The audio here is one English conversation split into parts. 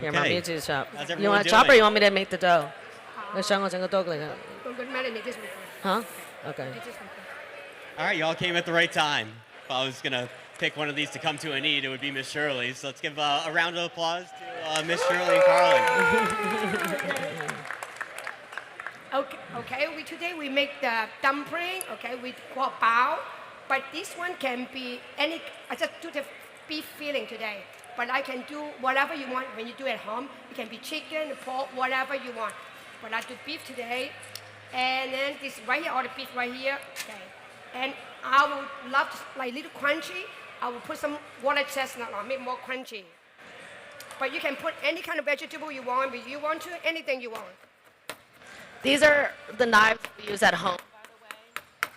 Here, Mom, Okay. you do chop. How's You everyone want to chop or doing? you want me to make the dough? 你想我整个 dough 嚟㗎 Huh? Okay. All right, y'all came at the right time. If I was gonna pick one of these to come to and eat, it would be Miss Shirley. So let's give a round of applause to Miss Shirley and Carlin. Okay. Today we make the dumpling. Okay, with guo bao, but this one can be any. I just do the beef filling today, but I can do whatever you want when you do at home. It can be chicken, pork, whatever you want. But I do beef today, and then this right here, all the beef right here. Okay, and I would love like little crunchy. I will put some water chestnut on, make more crunchy. But you can put any kind of vegetable you want, if you want to, anything you want. These are the knives we use at home. By the way,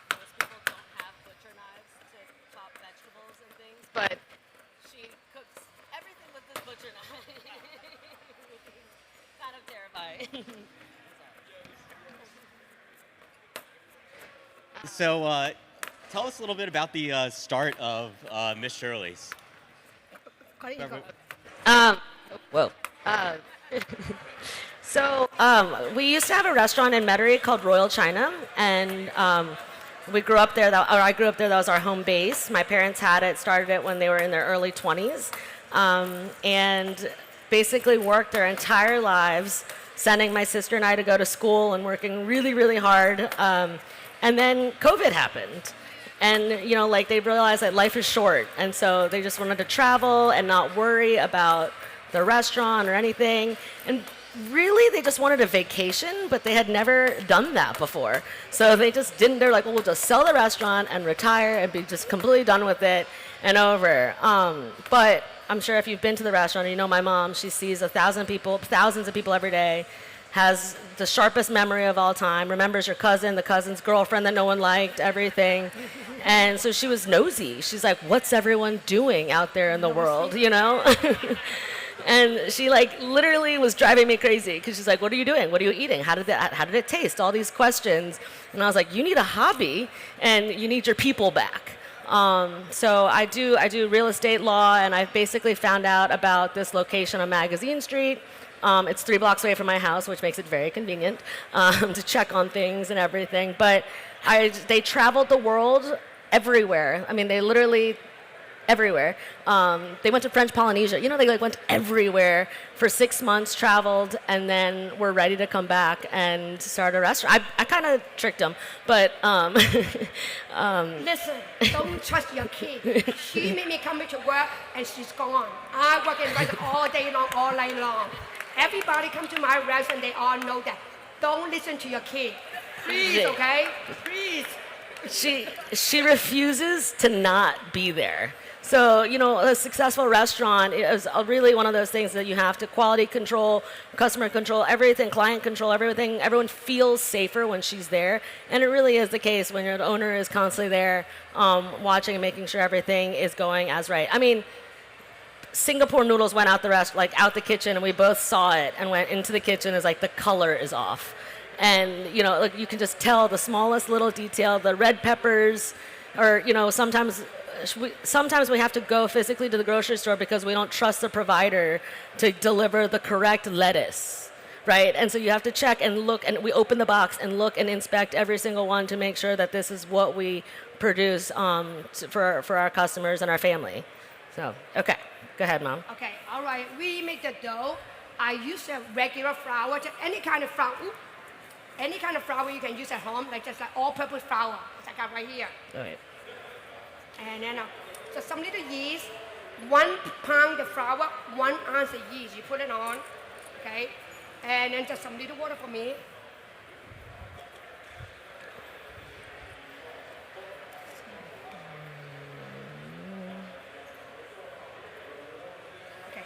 most people don't have butcher knives to chop vegetables and things, But she cooks everything with this butcher knife. Kind of terrifying. So tell us a little bit about the start of Miss Shirley's. Whoa. So we used to have a restaurant in Metairie called Royal China, and we grew up there. I grew up there. That was our home base. My parents had it, started it when they were in their early 20s, and basically worked their entire lives, sending my sister and I to go to school and working really, really hard. And then COVID happened. And, you know, like they realized that life is short. And so they just wanted to travel and not worry about the restaurant or anything. And really, they just wanted a vacation, but they had never done that before. So they just didn't, they're like, well, we'll just sell the restaurant and retire and be just completely done with it and over. But I'm sure if you've been to the restaurant, you know my mom, she sees thousands of people every day, has the sharpest memory of all time, remembers your cousin, the cousin's girlfriend that no one liked, everything. And so she was nosy. She's like, what's everyone doing out there in the world, you know? And she like literally was driving me crazy because she's like, what are you doing? What are you eating? How did it taste? All these questions. And I was like, you need a hobby and you need your people back. So I do real estate law, and I basically found out about this location on Magazine Street. It's 3 blocks away from my house, which makes it very convenient to check on things and everything. But they traveled the world everywhere. I mean, they literally everywhere. They went to French Polynesia. You know, they like went everywhere for 6 months, traveled, and then were ready to come back and start a restaurant. I kind of tricked them, but Listen, don't trust your kid. She made me come to work and she's gone. I work in restaurant all day long, all night long. Everybody come to my restaurant, they all know that. Don't listen to your kid. Please, okay? Please. She refuses to not be there. So, you know, a successful restaurant is really one of those things that you have to quality control, customer control, everything, client control, everything. Everyone feels safer when she's there. And it really is the case when your owner is constantly there watching and making sure everything is going as right. I mean, Singapore noodles went out out the kitchen, and we both saw it and went into the kitchen. Is like the color is off. And, you know, like you can just tell the smallest little detail, the red peppers, or, you know, sometimes we have to go physically to the grocery store because we don't trust the provider to deliver the correct lettuce, right? And so you have to check and look, and we open the box and look and inspect every single one to make sure that this is what we produce for our customers and our family. So, okay, go ahead, Mom. Okay, all right. We make the dough. I use a regular flour, any kind of flour. Any kind of flour you can use at home, like just like all-purpose flour, as I got right here. All right. And then just some little yeast, 1 pound of flour, 1 ounce of yeast. You put it on, okay? And then just some little water for me. Okay.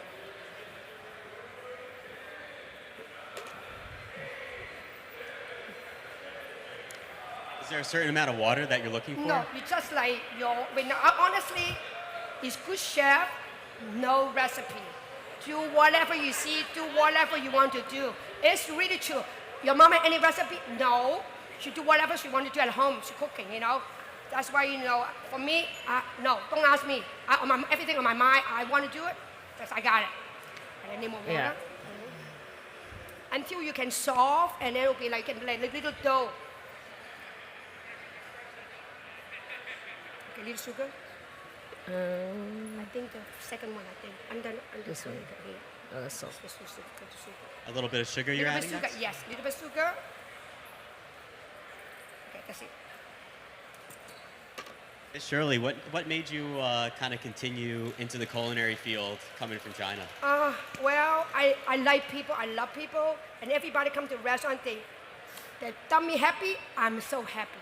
Is there a certain amount of water that you're looking for? No, it's just like honestly, it's good chef, no recipe. Do whatever you see, do whatever you want to do. It's really true. Your mom had any recipe? No. She do whatever she want to do at home. She cooking, you know. That's why, you know, for me, no, don't ask me. Everything on my mind, I want to do it. I got it. I need more water. Yeah. Until you can soft, and then it'll be like a little dough. Okay, little sugar. I think the second one, under This sugar one. here. So Just sugar. A little bit of sugar you're Little bit adding sugar, next? yes, little bit sugar. Okay, that's it. Shirley, what made you kind of continue into the culinary field coming from China? Well, I like people, I love people, and everybody come to restaurant, they done me happy, I'm so happy.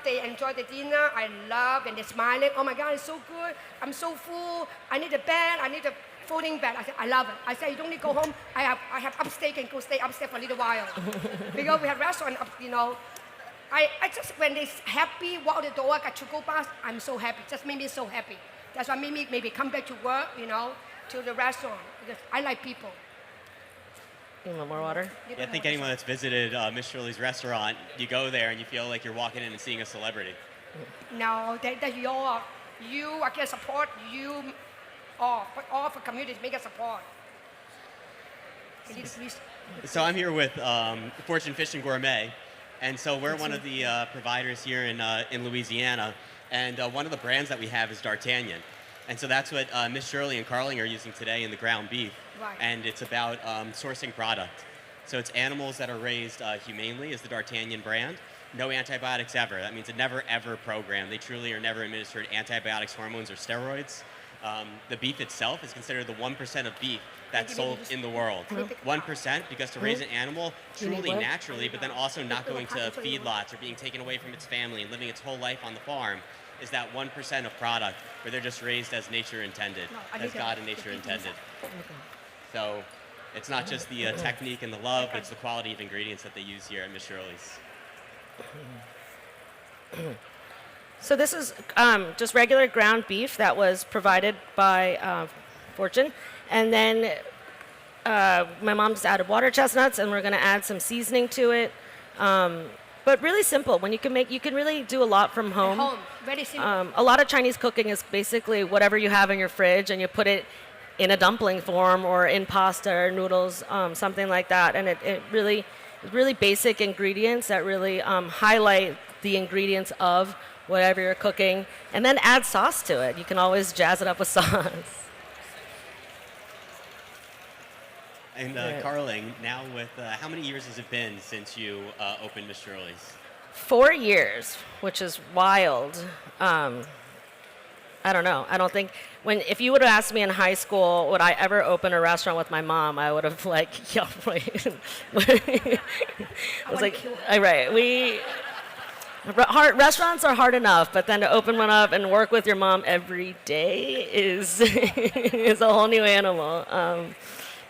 They enjoy the dinner, I love, and they're smiling, oh my God, it's so good, I'm so full, I need a bed, I need a folding bed. I said, I love it. I said, you don't need to go home, I have upstairs, and go stay upstairs for a little while. Because we have restaurant, I just, when they're happy, walk out the door, got to go past, I'm so happy. Just made me so happy. That's why made me maybe come back to work, to the restaurant. Because I like people. you want more water? Yeah, I think anyone that's visited Miss Shirley's restaurant, you go there and you feel like you're walking in and seeing a celebrity. No, that you are going to support you all for communities, make a support. So I'm here with Fortune Fish and Gourmet, and so we're one of the providers here in Louisiana, and one of the brands that we have is D'Artagnan, and so that's what Miss Shirley and Carling are using today in the ground beef, Right. and it's about sourcing product. So it's animals that are raised humanely is the D'Artagnan brand. No antibiotics ever. That means a never ever program. They truly are never administered antibiotics, hormones, or steroids. The beef itself is considered the 1% of beef that's sold in the world. 1%, because to raise an animal truly naturally, but then also not going to feedlots or being taken away from its family and living its whole life on the farm, is that 1% of product where they're just raised as nature intended, as God and nature intended. So it's not just the technique and the love, but it's the quality of ingredients that they use here at Miss Shirley's. So this is just regular ground beef that was provided by Fortune, and then my mom just added water chestnuts, and we're going to add some seasoning to it. But really simple. When you can really do a lot from home. Home, very simple. A lot of Chinese cooking is basically whatever you have in your fridge, and you put it in a dumpling form or in pasta or noodles, something like that. And it really basic ingredients that really highlight the ingredients of whatever you're cooking, and then add sauce to it. You can always jazz it up with sauce. And Carling, now with how many years has it been since you opened Miss Shirley's? 4 years, which is wild. I don't know. I don't think if you would have asked me in high school, would I ever open a restaurant with my mom, I would have yeah, wait. I was like, right, restaurants are hard enough, but then to open one up and work with your mom every day is is a whole new animal.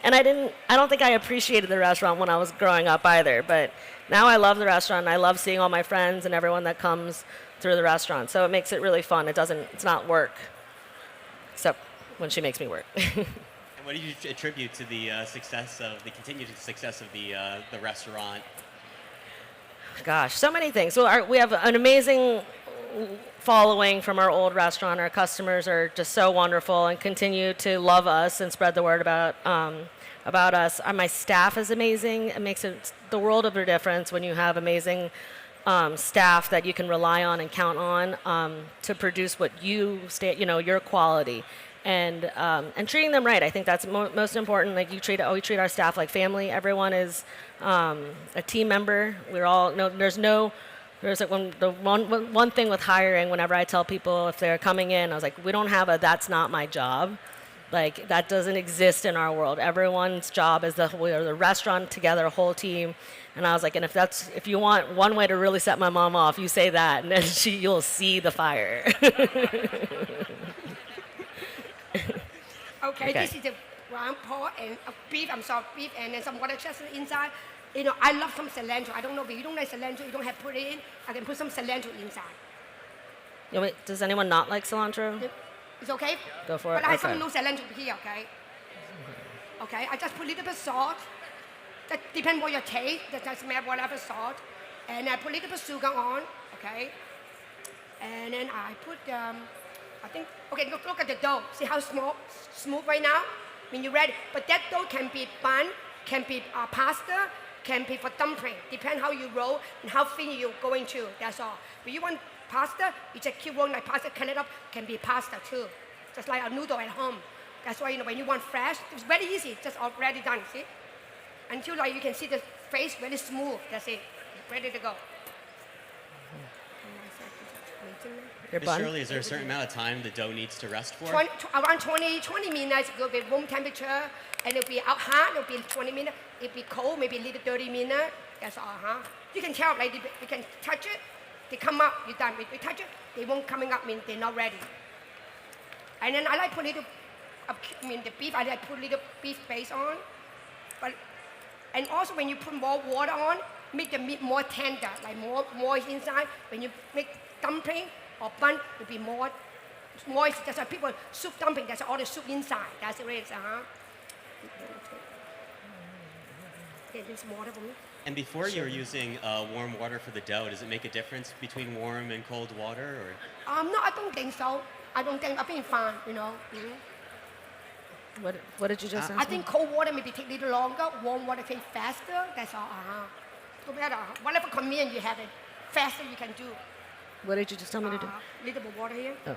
And I don't think I appreciated the restaurant when I was growing up either, but now I love the restaurant, and I love seeing all my friends and everyone that comes through the restaurant. So it makes it really fun. It's not work, except when she makes me work. And what do you attribute to the continued success of the restaurant? Gosh, so many things. So we have an amazing following from our old restaurant. Our customers are just so wonderful and continue to love us and spread the word about us. My staff is amazing. It makes the world of a difference when you have amazing staff that you can rely on and count on to produce what your quality. And treating them right. I think that's most important. Like we treat our staff like family. Everyone is a team member. There's like one thing with hiring. Whenever I tell people if they're coming in, I was like, we don't have that's not my job. Like that doesn't exist in our world. Everyone's job is we're the restaurant together, a whole team. And I was like, and if you want one way to really set my mom off, you say that, and then you'll see the fire. Okay, this is the ground pork and beef, beef, and then some water chestnut inside. I love some cilantro. I don't know if you don't like cilantro, you don't have to put it in. I can put some cilantro inside. Does anyone not like cilantro? It's okay? Go for it. But I have some no cilantro here, okay? Okay, I just put a little bit of salt. That depends on your taste. That just smell whatever salt. And I put a little bit of sugar on, okay? And then I put, okay, look at the dough. See how smooth right now? when you're ready. But that dough can be bun, can be pasta, can be for dumpling. Depend how you roll and how thin you're going to. That's all. But you want pasta, you just keep rolling like pasta, cut it up, can be pasta too. Just like a noodle at home. That's why when you want fresh, it's very easy, just already done, see? Until like you can see the face very smooth, that's it. Ready to go. Your Miss bun? Shirley, is there a certain amount of time the dough needs to rest for? Around 20 minutes, it will be room temperature, and it'll be out hot, it'll be 20 minutes. It'll be cold, maybe a little 30 minutes. That's all, You can tell, like, you can touch it, they come up, you're done. If you touch it, they won't coming up, mean they're not ready. And then I like put little, the beef, I like put little beef base on. And also when you put more water on, make the meat more tender, like more moist inside. When you make dumpling or bun, it'll be more moist. That's why people, soup dumpling, that's all the soup inside. That's the reason, Okay, this water for me. And before you're using warm water for the dough, does it make a difference between warm and cold water? Or? No, I don't think so. I think fine, What did you just ask I think cold water maybe take a little longer, warm water take faster, that's all, No matter, whatever convenient you have it, faster you can do. What did you just tell me to do? Little bit water here. Oh.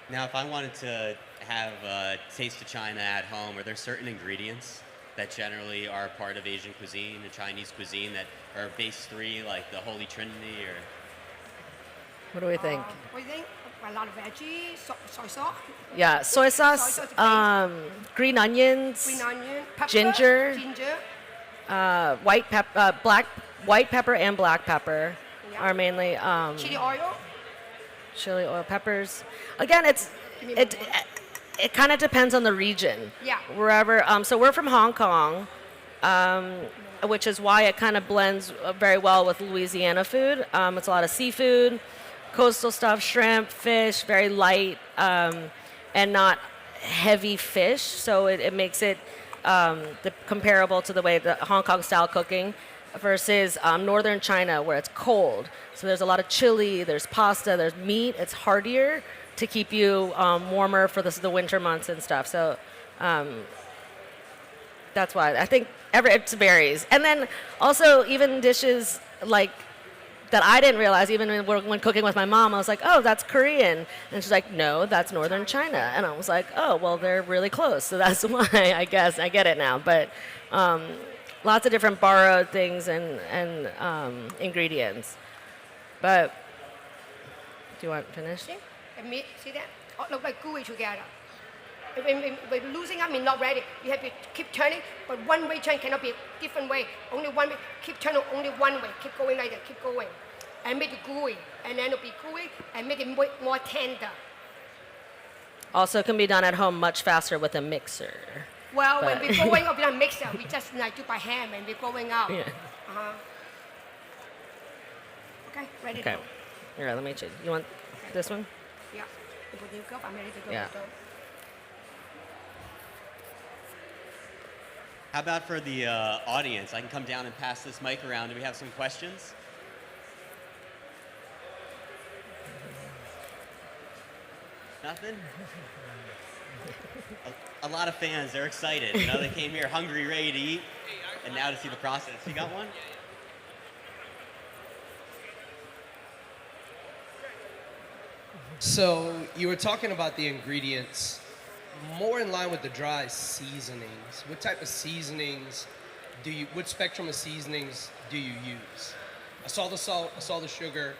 Now, if I wanted to have a taste of China at home, are there certain ingredients that generally are part of Asian cuisine and Chinese cuisine that are base three, like the Holy Trinity, or? What do we think? What do you think? A lot of veggies, soy sauce. Yeah, soy sauce, Soy sauce green onions, green onion, pepper, ginger, ginger, white pepper and black pepper are mainly chili oil. chili oil, peppers. Again, it kind of depends on the region. Yeah. Wherever, so we're from Hong Kong, which is why it kind of blends very well with Louisiana food. It's a lot of seafood, coastal stuff, shrimp, fish, very light, and not heavy fish. So it makes it comparable to the way the Hong Kong style cooking versus northern China where it's cold. So there's a lot of chili, there's pasta, there's meat. It's heartier to keep you warmer for the winter months and stuff. So that's why I think it varies. And then also even dishes like that I didn't realize even when cooking with my mom, I was like, oh, that's Korean. And she's like, no, that's northern China. And I was like, oh, well, they're really close. So that's why I guess I get it now. But lots of different borrowed things and ingredients. But do you want to finish? See? The meat, see that? Oh, look like gooey together. When losing up means not ready. You have to keep turning, but one way turn cannot be different way. Only one way. Keep turning only one way. Keep going like that. Keep going. And make it gooey. And then it'll be gooey and make it more tender. Also can be done at home much faster with a mixer. Well, when we're going up with a mixer, we just like do by hand when we're going out. Yeah. Okay, ready Okay. to go. Here, let me check. You want this one? Yeah. You put your cup, I'm ready to go. Yeah. How about for the audience? I can come down and pass this mic around. Do we have some questions? Nothing? A lot of fans, they're excited. You know, they came here hungry, ready to eat, and now to see the process. You got one? So you were talking about the ingredients more in line with the dry seasonings. What type of seasonings what spectrum of seasonings do you use? I saw the salt, I saw the sugar.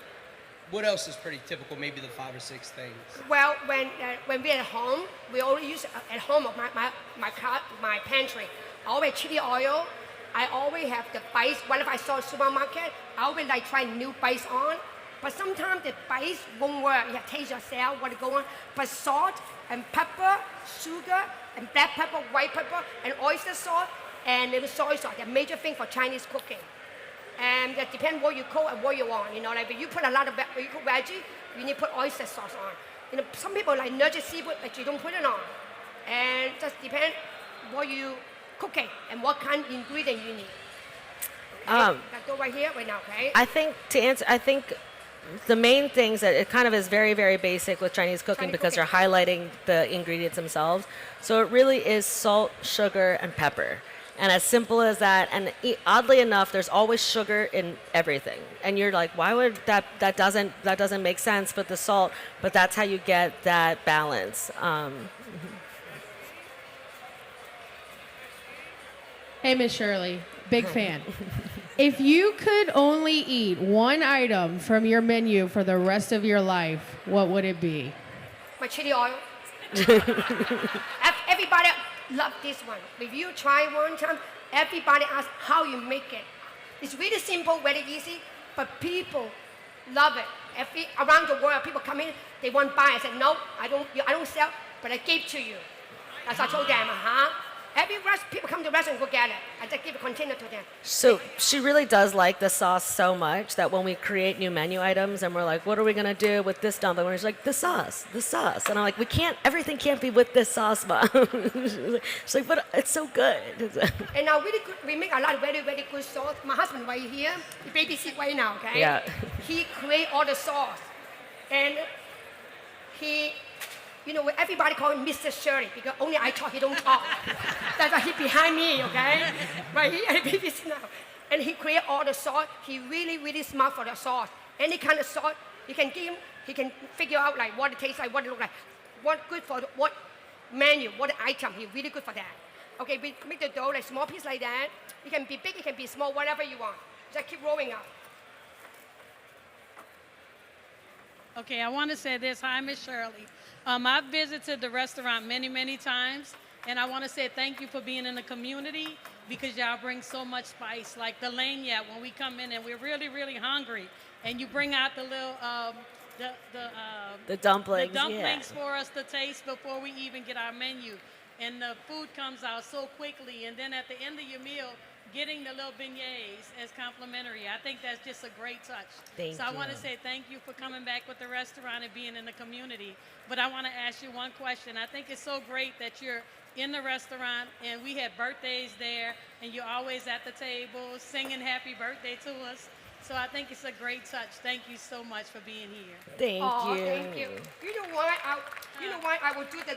What else is pretty typical, maybe the 5 or 6 things? Well, when we're at home, we only use at home of my pantry. I always chili oil. I always have the spice. Whenever I saw a supermarket, I always like try new spice on. But sometimes the spice won't work. You have to taste yourself what is going on. But salt and pepper, sugar, and black pepper, white pepper, and oyster sauce, and little soy sauce. They're major thing for Chinese cooking. And it depends what you cook and what you want. You know, like if you put a lot of when you cook veggie, you need to put oyster sauce on. You know, some people like nurture seafood, but you don't put it on. And just depend what you cooking and what kind of ingredient you need. Okay? That go right here, right now, okay? I think the main things that it kind of is very, very basic with Chinese cooking Chinese because cooking. you're highlighting the ingredients themselves. So it really is salt, sugar, and pepper. And as simple as that, and oddly enough, there's always sugar in everything. And you're like, why would that doesn't make sense, but the salt, but that's how you get that balance. Hey, Miss Shirley, big fan. If you could only eat one item from your menu for the rest of your life, what would it be? My chili oil. Everybody love this one. If you try one time, everybody asks how you make it. It's really simple, very easy, but people love it. Around the world, people come in, they want to buy. I said, no, I don't sell, but I gave to you. That's what I told them, Every people come to the restaurant, go get it. I just give a container to them. So she really does like the sauce so much that when we create new menu items and we're like, what are we gonna do with this dumpling? She's like, the sauce. And I'm like, everything can't be with this sauce, Mom. She's like, but it's so good. And now really good, we make a lot of very, very good sauce. My husband right here, he babysit right now, okay? Yeah. He create all the sauce. And he, everybody call him Mr. Shirley because only I talk, he don't talk. That's why he behind me, okay? Right here, he babysit now. And he create all the sauce. He really, really smart for the sauce. Any kind of sauce, you can give him, he can figure out like what it tastes like, what it look like, what good for what menu, what item. He's really good for that. Okay, we make the dough like small piece like that. It can be big, it can be small, whatever you want. Just keep rolling up. Okay, I want to say this. Hi, Miss Shirley. I've visited the restaurant many, many times, and I want to say thank you for being in the community because y'all bring so much spice. Like the lanyard, when we come in and we're really, really hungry, and you bring out the little The dumplings. the dumplings for us to taste before we even get our menu, and the food comes out so quickly. And then at the end of your meal, getting the little beignets as complimentary. I think that's just a great touch. Thank so I you. want to say thank you for coming back with the restaurant and being in the community. But I want to ask you one question. I think it's so great that you're in the restaurant and we had birthdays there and you're always at the table singing happy birthday to us. So I think it's a great touch. Thank you so much for being here. Thank you. Thank you. You know why I will do the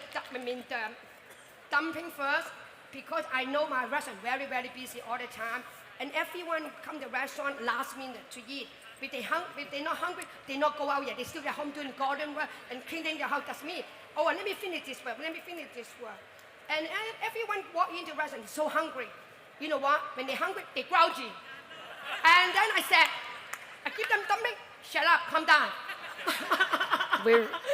dumpling first? Because I know my restaurant very, very busy all the time. And everyone come to the restaurant last minute to eat. If they're not hungry, they not go out yet. They still at home doing garden work and cleaning their house. That's me. Oh, let me finish this work. And everyone walk into the restaurant so hungry. You know what? When they're hungry, they're grouchy. And then I give them dumpling. Shut up, calm down.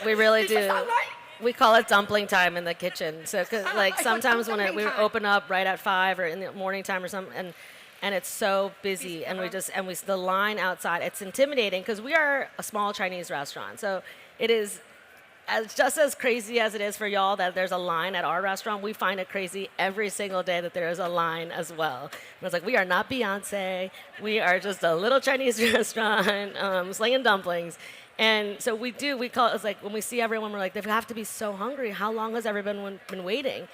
We really Does that do. sound right? We call it dumpling time in the kitchen. So, cause like I sometimes call it when we dumpling time. open up right at 5 or in the morning time or something, and it's so busy, and the line outside, it's intimidating because we are a small Chinese restaurant. So it is just as crazy as it is for y'all that there's a line at our restaurant. We find it crazy every single day that there is a line as well. And it's like we are not Beyonce. We are just a little Chinese restaurant slinging dumplings. And so we call it, it's like when we see everyone, we're like, they have to be so hungry. How long has everyone been waiting?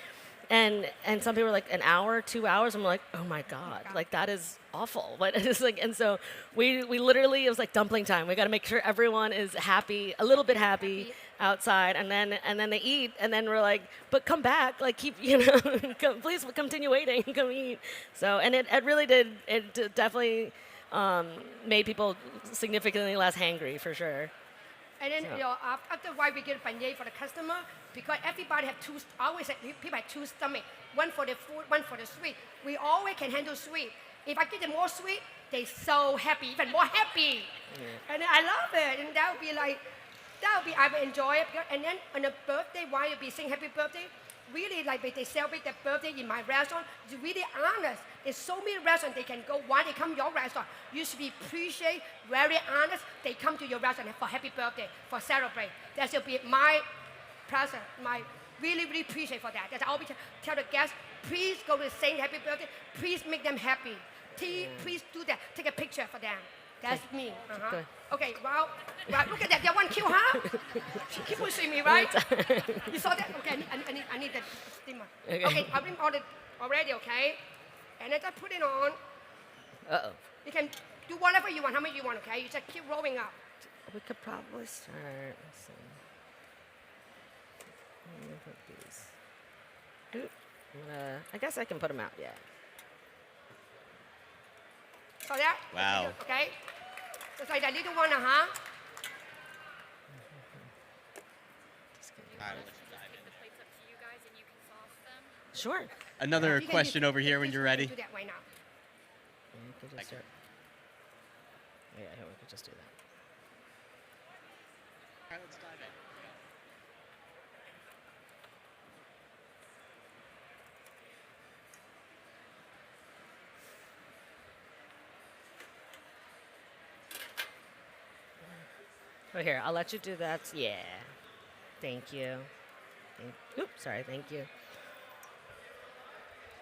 And some people are like, an hour, 2 hours. I'm like, oh my God, like that is awful. But it's like, and so we literally, it was like dumpling time. We got to make sure everyone is happy, a little bit happy outside. And then they eat. And then we're like, but come back, like keep, please continue waiting, come eat. So, and it really did, definitely made people significantly less hangry for sure. And then, after why we get beignet for the customer, because everybody have I always say people have two stomachs, one for the food, one for the sweet. We always can handle sweet. If I give them more sweet, they're so happy, even more happy. Yeah. And I love it. And I will enjoy it. And then on a birthday, while you be saying happy birthday, really like when they celebrate their birthday in my restaurant, it's really honest. There's so many restaurants they can go. Why they come to your restaurant? You should be appreciate, very honest. They come to your restaurant for happy birthday, for celebrate. That should be my present, my really, really appreciate for that. That's I always tell the guests, please go to sing happy birthday. Please make them happy. Please do that. Take a picture for them. That's me. Uh-huh. Okay, wow. Look at that. That one cute, huh? She keep pushing me, right? You saw that? Okay, I need that steamer. Okay, I bring all the already, okay? And I just put it on. Uh-oh. You can do whatever you want, how much you want, okay? You just keep rolling up. we could probably start. Let's see. Let me put these. Oop, I guess I can put them out. Yeah. So that. Wow. Okay. Just like that little one, huh? All right, we'll let you dive in. The plates up to you guys and you can sauce them. Sure. Another You can question use- over here when this you're one, ready. Do that right now. You could just start. Yeah, here, we could just do that. All right, let's dive in. Oh, here, I'll let you do that. Yeah. Thank you. Oops, sorry, thank you.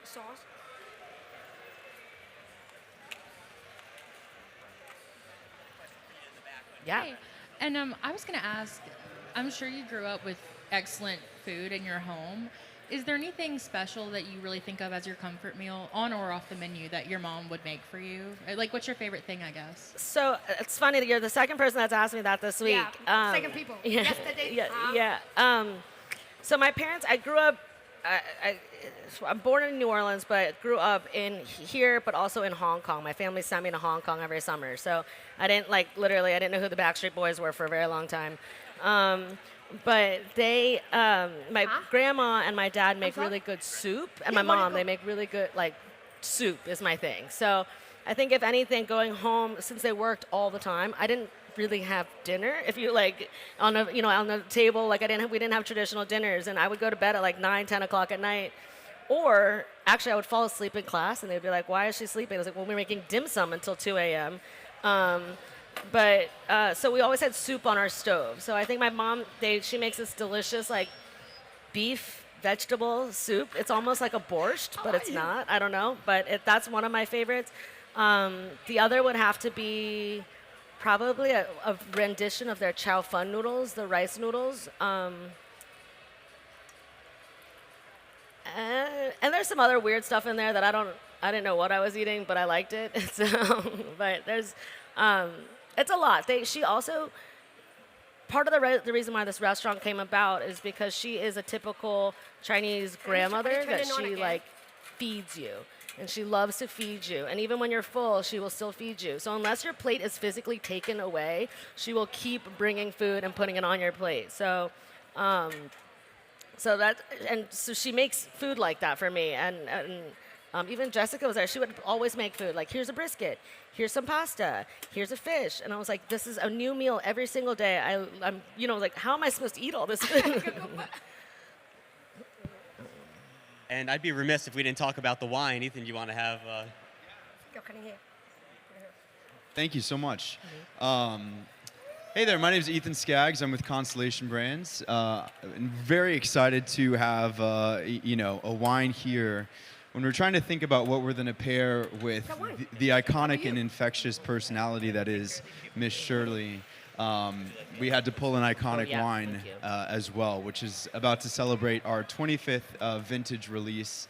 Sauce. Yeah. Hi. And I was going to ask, I'm sure you grew up with excellent food in your home. Is there anything special that you really think of as your comfort meal on or off the menu that your mom would make for you? Like, what's your favorite thing, I guess? So it's funny that you're the second person that's asked me that this week. Yeah, second people. Yeah, Yesterday, yeah. So my parents, I grew up. I'm born in New Orleans, but grew up in here, but also in Hong Kong. My family sent me to Hong Kong every summer, so I didn't I didn't know who the Backstreet Boys were for a very long time. But they, my grandma and my dad make sorry? really good soup, and Yeah, my what do you mom, go- they make really good soup is my thing. So I think if anything, going home since they worked all the time, I didn't really have dinner. If you on the table, we didn't have traditional dinners, and I would go to bed at 9, 10 o'clock at night. Or actually, I would fall asleep in class, and they'd be like, "Why is she sleeping?" I was like, "Well, we're making dim sum until 2 a.m." So we always had soup on our stove. So I think my mom, she makes this delicious beef vegetable soup. It's almost like a borscht, but it's not. I don't know, but that's one of my favorites. The other would have to be probably a rendition of their chow fun noodles, the rice noodles. And there's some other weird stuff in there that I didn't know what I was eating, but I liked it. So, but there's, it's a lot. She also, part of the reason why this restaurant came about is because she is a typical Chinese grandmother turn that it on she again? feeds you. And she loves to feed you. And even when you're full, she will still feed you. So unless your plate is physically taken away, she will keep bringing food and putting it on your plate. So, so she makes food like that for me. And even Jessica was there. She would always make food. Here's a brisket. Here's some pasta. Here's a fish. And I was like, this is a new meal every single day. I'm how am I supposed to eat all this food? And I'd be remiss if we didn't talk about the wine. Ethan, you want to have... Go cutting here. Thank you so much. Hey there, my name is Ethan Skaggs. I'm with Constellation Brands. I'm very excited to have a wine here. When we're trying to think about what we're going to pair with the iconic and infectious personality that is Miss Shirley, we had to pull an iconic wine as well, which is about to celebrate our 25th vintage release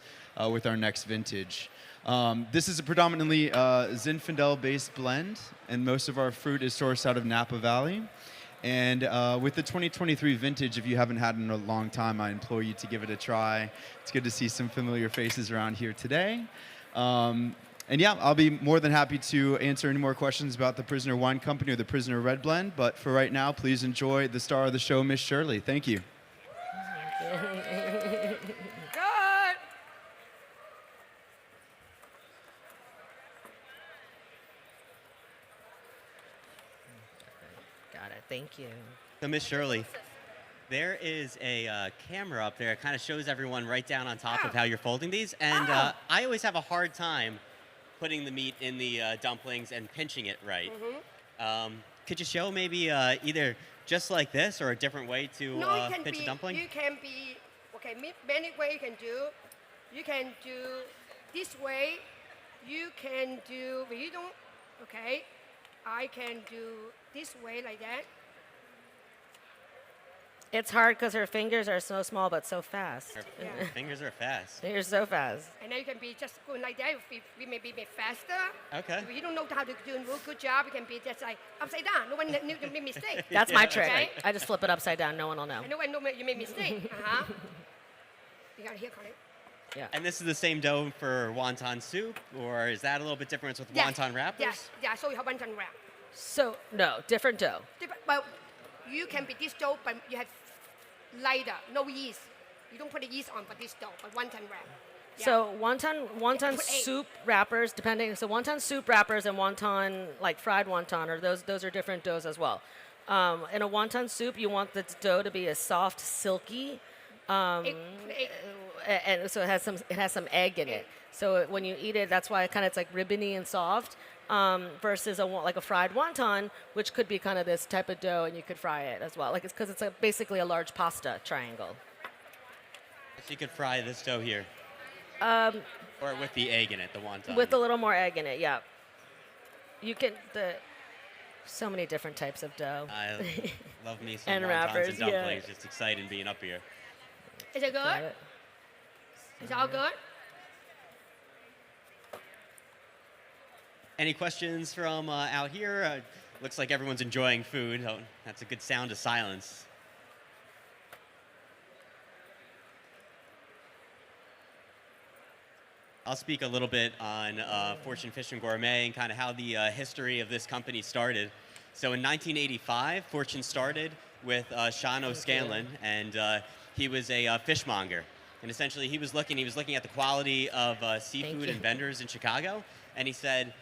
with our next vintage. This is a predominantly Zinfandel-based blend, and most of our fruit is sourced out of Napa Valley. And with the 2023 vintage, if you haven't had it in a long time, I implore you to give it a try. It's good to see some familiar faces around here today. And yeah, I'll be more than happy to answer any more questions about the Prisoner Wine Company or the Prisoner Red Blend. But for right now, please enjoy the star of the show, Miss Shirley. Thank you. Good. Got it. Thank you. So, Miss Shirley, there is a camera up there. It kind of shows everyone right down on top of how you're folding these. And I always have a hard time putting the meat in the dumplings and pinching it right. Could you show maybe either just like this or a different way to pinch a dumpling? You can be, many ways you can do. You can do this way. You can do, but you don't, I can do this way like that. It's hard because her fingers are so small but so fast. Her fingers are fast. They're so fast. And then you can be just going like that. We may be faster. Okay. If you don't know how to do a real good job, you can be just like upside down. No one knew you made mistake. That's my trick. Okay? I just flip it upside down. No one will know. I know I know you made mistake. You got to hear correct. Yeah. And this is the same dough for wonton soup, or is that a little bit different with wonton wrappers? Yes. Yeah. So you have wonton wrap. So no, different dough. But you can be this dough, but you have lighter, no yeast. You don't put the yeast on for this dough, but wonton wrap. Yeah. So wonton put egg. soup wrappers, depending. So wonton soup wrappers and wonton, like fried wonton, or those are different doughs as well. In a wonton soup, you want the dough to be a soft, silky, Egg. and so it has some egg in it. So when you eat it, that's why it's like ribbony and soft. Versus like a fried wonton, which could be kind of this type of dough, and you could fry it as well. Like it's because it's basically a large pasta triangle. So you could fry this dough here. Or with the egg in it, the wonton. With a little more egg in it, yeah. You can so many different types of dough. I love me some And wontons wrappers, and dumplings. yeah. Just exciting being up here. Is it good? Is it all good? Any questions from out here? Looks like everyone's enjoying food. Oh, that's a good sound of silence. I'll speak a little bit on Fortune Fish and Gourmet and kind of how the history of this company started. So in 1985, Fortune started with Sean O'Scanlan, and he was a fishmonger. And essentially, he was looking at the quality of seafood and vendors in Chicago, and he said,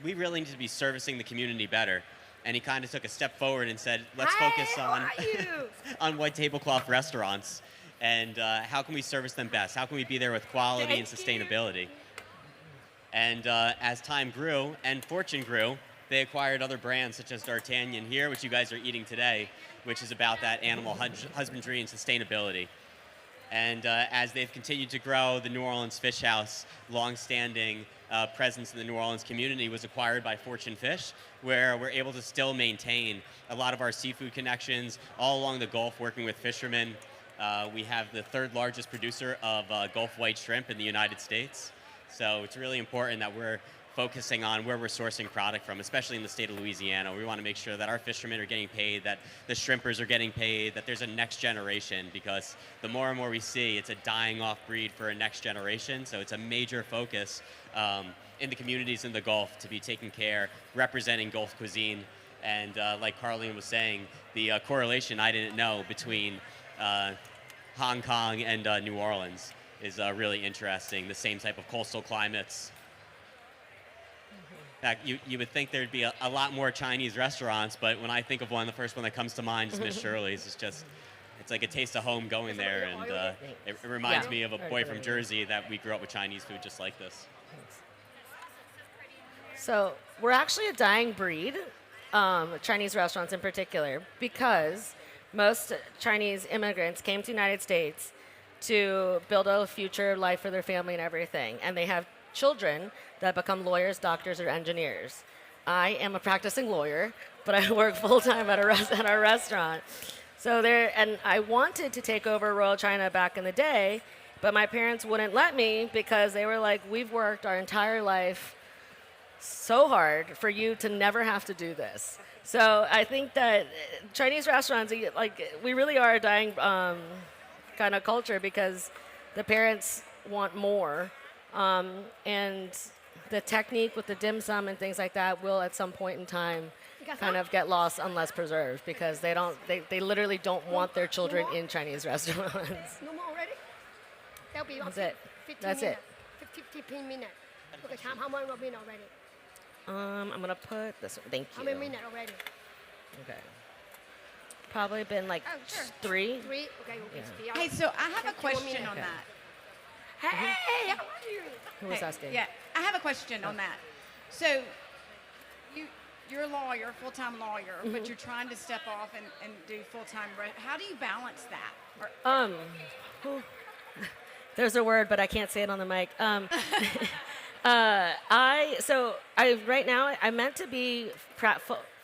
we really need to be servicing the community better. And he kind of took a step forward and said, let's focus on white tablecloth restaurants and how can we service them best? How can we be there with quality and sustainability? And as time grew and Fortune grew, they acquired other brands such as D'Artagnan here, which you guys are eating today, which is about that animal husbandry and sustainability. And as they've continued to grow, the New Orleans Fish House, long-standing presence in the New Orleans community, was acquired by Fortune Fish, where we're able to still maintain a lot of our seafood connections all along the Gulf, working with fishermen. We have the third largest producer of Gulf white shrimp in the United States. So it's really important that we're focusing on where we're sourcing product from, especially in the state of Louisiana. We want to make sure that our fishermen are getting paid, that the shrimpers are getting paid, that there's a next generation, because the more and more we see, it's a dying off breed for a next generation. So it's a major focus in the communities in the Gulf to be taking care, representing Gulf cuisine. And like Carlene was saying, the correlation I didn't know between Hong Kong and New Orleans is really interesting. The same type of coastal climates. In fact, you would think there'd be a lot more Chinese restaurants, but when I think of one, the first one that comes to mind is Miss Shirley's. It's like a taste of home going there, and it reminds me of a boy from Jersey that we grew up with Chinese food just like this. So we're actually a dying breed, Chinese restaurants in particular, because most Chinese immigrants came to the United States to build a future life for their family and everything, and they have children that become lawyers, doctors, or engineers. I am a practicing lawyer, but I work full-time at our restaurant. So and I wanted to take over Royal China back in the day, but my parents wouldn't let me because they were like, we've worked our entire life so hard for you to never have to do this. So I think that Chinese restaurants, like, we really are a dying kind of culture because the parents want more. And the technique with the dim sum and things like that will at some point in time kind of get lost unless preserved, because they literally don't want their children in Chinese restaurants. No more already? That'll be That's it. 15 That's minutes. it. 15 minutes. Okay, how many minutes already? I'm gonna put this one. Thank How you. many minutes already? Okay. Probably been like Oh, sure. 3. 3? Okay, Yeah. Hey, so I have a 2 question minutes. on that. Hey, how are you? Who was Hey, asking? Yeah, I have a question on that. So you're a lawyer, full-time lawyer, but you're trying to step off and do full-time. How do you balance that? Or, There's a word, but I can't say it on the mic. Right now I meant to be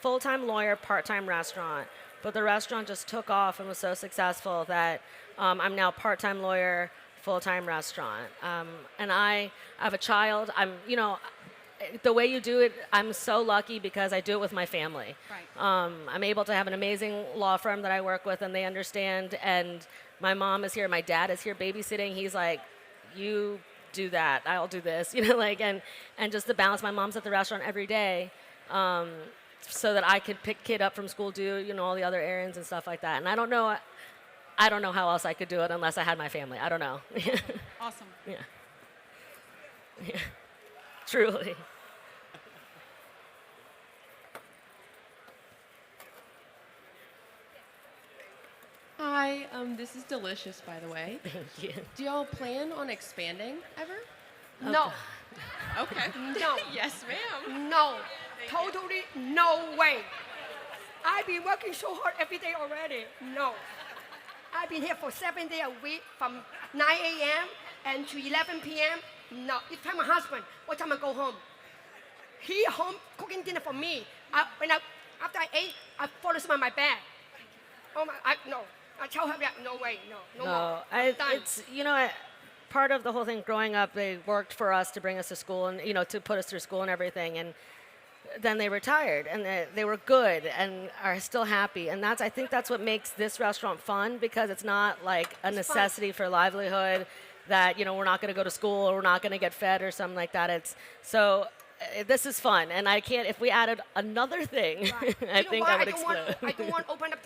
full-time lawyer, part-time restaurant, but the restaurant just took off and was so successful that I'm now part-time lawyer, full-time restaurant. And I have a child. The way you do it, I'm so lucky because I do it with my family. Right. I'm able to have an amazing law firm that I work with, and they understand. And my mom is here, my dad is here babysitting. He's like, you do that, I'll do this, and just the balance. My mom's at the restaurant every day, so that I could pick kid up from school, do all the other errands and stuff like that. And I don't know how else I could do it unless I had my family. I don't know. Awesome. Yeah. Truly. Hi, this is delicious, by the way. Thank you. Do y'all plan on expanding ever? No, Okay. no, Yes, ma'am. no, totally no way. I've been working so hard every day already. No. I've been here for 7 days a week from 9 a.m. and to 11 p.m. No. It's time my husband, what time I go home? He home cooking dinner for me. After I ate, I fall asleep on my bed. Oh my, no. I tell her that, no way, no more. I'm done. It's part of the whole thing. Growing up, they worked for us to bring us to school and to put us through school and everything. And then they retired, and they were good and are still happy. And I think that's what makes this restaurant fun, because it's not like a necessity for livelihood that we're not going to go to school or we're not going to get fed or something like that. This is fun, and I can't. If we added another thing, Right. I think I would explode. I don't want to open up,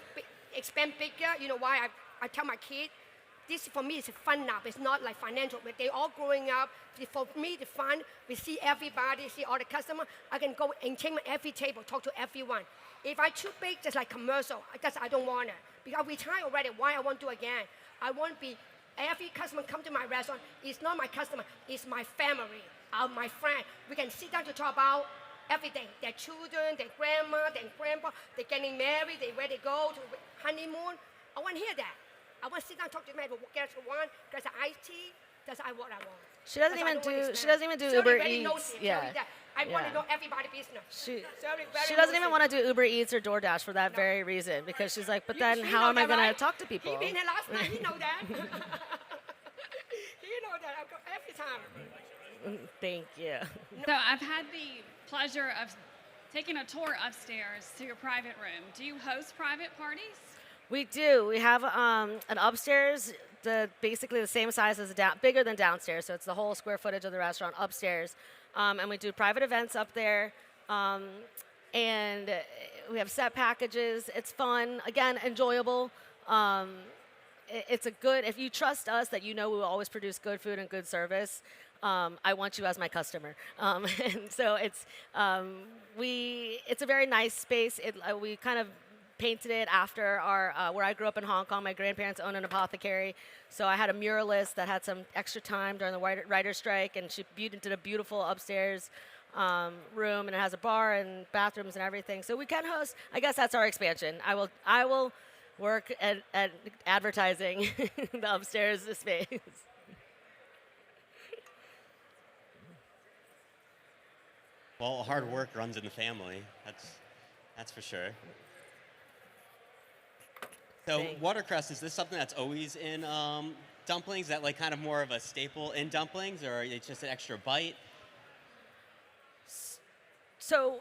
expand bigger. You know why? I tell my kids, this for me is fun now. It's not like financial. But they all growing up. For me, the fun. We see everybody, see all the customers. I can go and change every table, talk to everyone. If I too big, just like commercial, I don't want it. Because we tried already. Why I want to do again? I want to be, every customer come to my restaurant. It's not my customer. It's my family, my friend. We can sit down to talk about everything. Their children, their grandma, their grandpa. They're getting married. Where they go to honeymoon. I want to hear that. I want to sit down and talk to them. Get one. There's an iced tea. That's what I want. She doesn't even do Uber Eats. Yeah. I want to know everybody's business. She doesn't even want to do Uber Eats or DoorDash for that very reason, because she's like, but then how am I going to talk to people? He been here last night. He know that. He know that. I go every time. Thank you. So I've had the pleasure of taking a tour upstairs to your private room. Do you host private parties? We do. We have an upstairs, basically the same size as bigger than downstairs, so it's the whole square footage of the restaurant upstairs. And we do private events up there. And we have set packages. It's fun. Again, enjoyable. It's if you trust us that we will always produce good food and good service, I want you as my customer. And so it's a very nice space. We kind of painted it after where I grew up in Hong Kong. My grandparents owned an apothecary, so I had a muralist that had some extra time during the writer's strike, and she did a beautiful upstairs room, and it has a bar and bathrooms and everything. So we can host. I guess that's our expansion. I will work at advertising the upstairs space. Well, hard work runs in the family. That's for sure. So watercress, is this something that's always in dumplings? Is that like kind of more of a staple in dumplings, or it's just an extra bite? So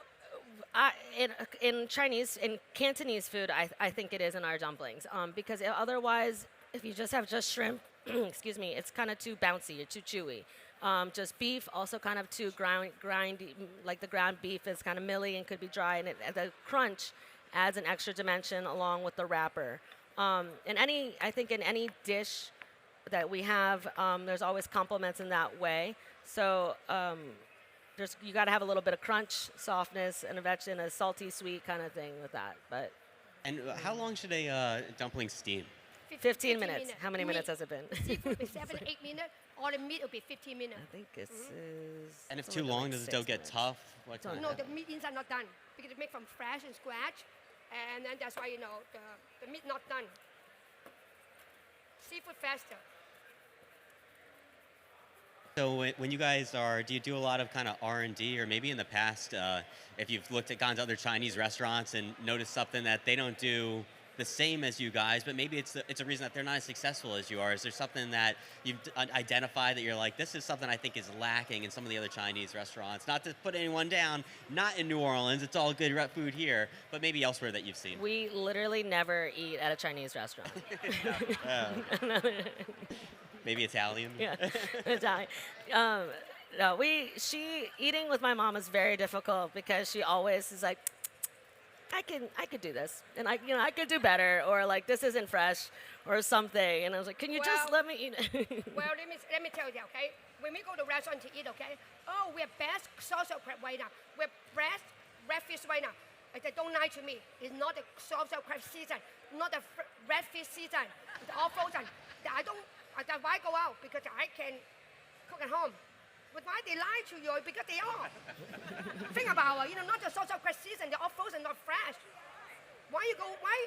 in Chinese, in Cantonese food, I think it is in our dumplings, because otherwise, if you just have shrimp, excuse me, it's kind of too bouncy or too chewy. Just beef, also kind of too grindy, like the ground beef is kind of milly and could be dry, and the crunch adds an extra dimension along with the wrapper. I think in any dish that we have, there's always compliments in that way. So you got to have a little bit of crunch, softness, and a salty, sweet kind of thing with that. And how long should a dumpling steam? 15 minutes. How many minutes has it been? Seafood will be 7 to 8 minutes. All the meat will be 15 minutes. I think it's. And if too long, does the dough get tough? No, the meat inside not done, because it's made from fresh and scratch, and then that's why the meat not done. Seafood faster. So when you guys do you do a lot of kind of R&D, or maybe in the past, if you've gone to other Chinese restaurants and noticed something that they don't do the same as you guys, but maybe it's a reason that they're not as successful as you are? Is there something that you've identified that you're like, this is something I think is lacking in some of the other Chinese restaurants? Not to put anyone down, not in New Orleans, it's all good food here, but maybe elsewhere that you've seen. We literally never eat at a Chinese restaurant. Maybe Italian? Yeah, Italian. No, eating with my mom is very difficult because she always is like, I could do this, and I could do better, or like this isn't fresh, or something. And I was like, can you just let me eat it? Well, let me tell you, okay? When we go to restaurant to eat, okay? Oh, we're best salsa crab right now. We're best redfish right now. I said, don't lie to me. It's not the salsa crab season, not the redfish season. It's all frozen. Why go out? Because I can cook at home. But why they lie to you? Because they are. Think about it. Not the salsa crab season. They're all frozen, not fresh. Why you go? Why?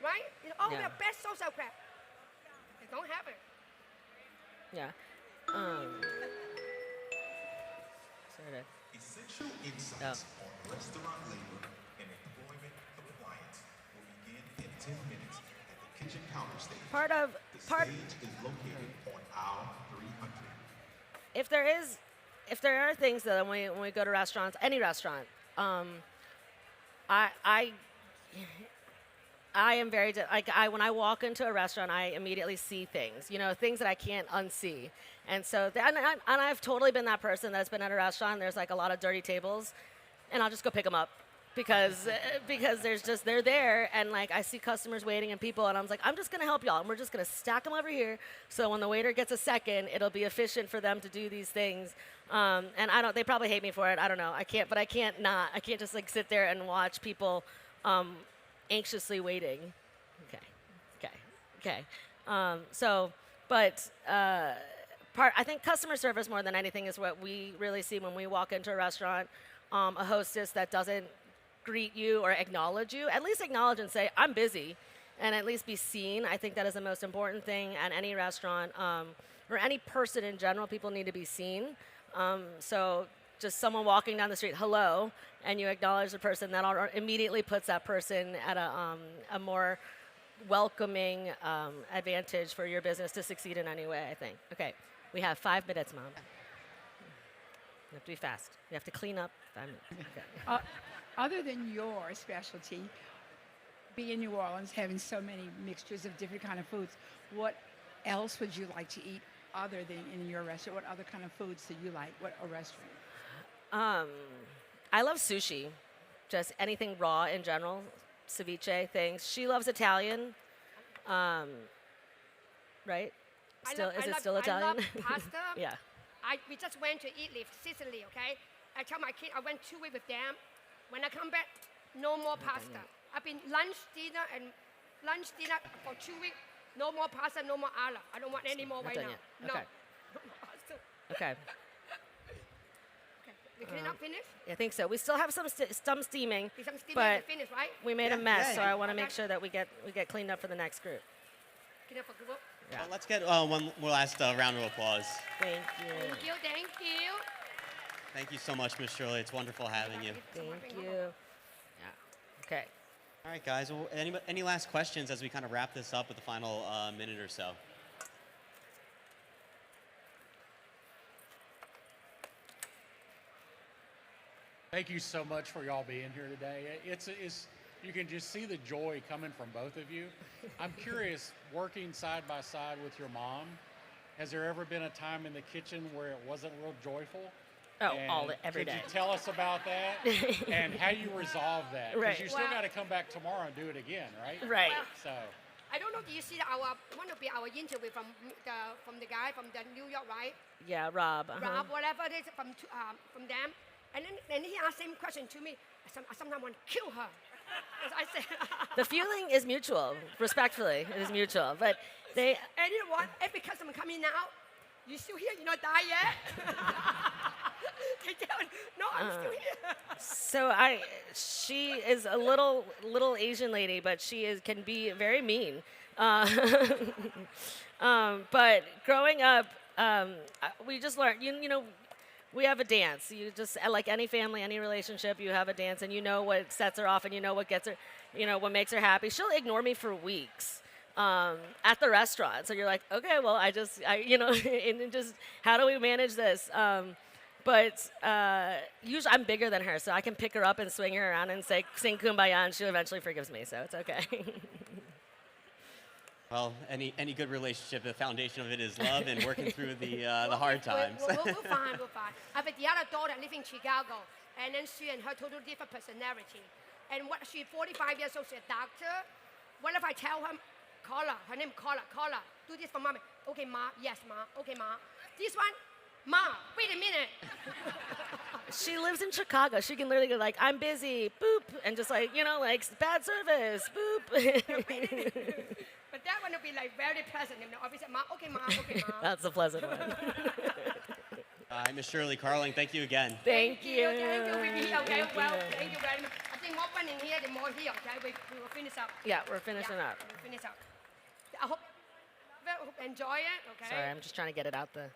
Right? We're best salsa crab. They don't have it. Yeah. Sorry. Essential insights on restaurant labor and employment compliance will begin in 10 minutes at the kitchen counter stage. The stage is located on aisle 300. If there are things that when we go to restaurants, any restaurant, I am very when I walk into a restaurant, I immediately see things, things that I can't unsee, and so and I've totally been that person that's been at a restaurant. There's like a lot of dirty tables, and I'll just go pick them up. Because they're there, and like I see customers waiting and people, and I'm like, I'm just gonna help y'all, and we're just gonna stack them over here, so when the waiter gets a second, it'll be efficient for them to do these things. And they probably hate me for it. I don't know. I can't just like sit there and watch people anxiously waiting. Okay. I think customer service more than anything is what we really see when we walk into a restaurant. A hostess that doesn't greet you or acknowledge you, at least acknowledge and say, I'm busy, and at least be seen. I think that is the most important thing at any restaurant, or any person in general. People need to be seen. So just someone walking down the street, hello, and you acknowledge the person, that immediately puts that person at a more welcoming advantage for your business to succeed in any way, I think. Okay, we have 5 minutes, Mom. You have to be fast. You have to clean up 5 minutes. Okay. Other than your specialty, being in New Orleans, having so many mixtures of different kind of foods, what else would you like to eat other than in your restaurant? What other kind of foods do you like? What a restaurant? I love sushi, just anything raw in general, ceviche things. She loves Italian, right? Is it still Italian? I love pasta. Yeah. We just went to Italy, Sicily, okay? I tell my kid, I went 2 weeks with them. When I come back, no more pasta. I've been lunch, dinner for 2 weeks. No more pasta, no more alla. I don't want any more right now. No. Okay. Okay. We clean up, finish? I think so. We still have some steaming, Some steaming but to finish, right? we made a mess, so I want to make sure that we get cleaned up for the next group. Clean up for group. Yeah. Well, let's get one last round of applause. Thank you. Thank you. Thank you so much, Miss Shirley. It's wonderful having you. Thank you. Yeah. Okay. All right, guys. Well, any last questions as we kind of wrap this up with the final minute or so? Thank you so much for y'all being here today. It's you can just see the joy coming from both of you. I'm curious, working side by side with your mom, has there ever been a time in the kitchen where it wasn't real joyful? Oh, every day. Could you tell us about that and how you resolve that? Because you still got to come back tomorrow and do it again, right? Right. Well, I don't know. Do you see our interview from the guy from the New York, right? Yeah, Rob. Rob, whatever it is from them, and then he asked the same question to me. I sometimes want to kill her. I said, the feeling is mutual. Respectfully, it is mutual. But and you know what? Every customer coming out, you still here? You not die yet? They tell me, no, I'm still here. She is a little Asian lady, but can be very mean. But growing up, we just learned, We have a dance. You just, like any family, any relationship, you have a dance, and you know what sets her off, and you know what gets her, what makes her happy. She'll ignore me for weeks at the restaurant. So you're like, okay, well, and then just how do we manage this? But usually I'm bigger than her, so I can pick her up and swing her around and sing Kumbaya, and she eventually forgives me, so it's okay. Well, any good relationship, the foundation of it is love and working through the hard times. We'll find. I have the other daughter live in Chicago, and then she and her totally different personality. And she's 45 years old, she's a doctor. What if I tell her, call her name, call her, do this for mommy. Okay, ma, yes, ma, okay, ma. This one, ma, wait a minute. She lives in Chicago. She can literally go like, I'm busy, boop, and just like bad service, boop. But that one will be like very pleasant. Obviously, ma, okay, ma. That's a pleasant one. Miss Shirley Carling, thank you again. Thank you. Thank you. Okay, well, thank you very much. I think more fun in here, the more here, okay? We will finish up. Yeah, we're finishing up. We'll finish up. I hope you enjoy it, okay? Sorry, I'm just trying to get it out the...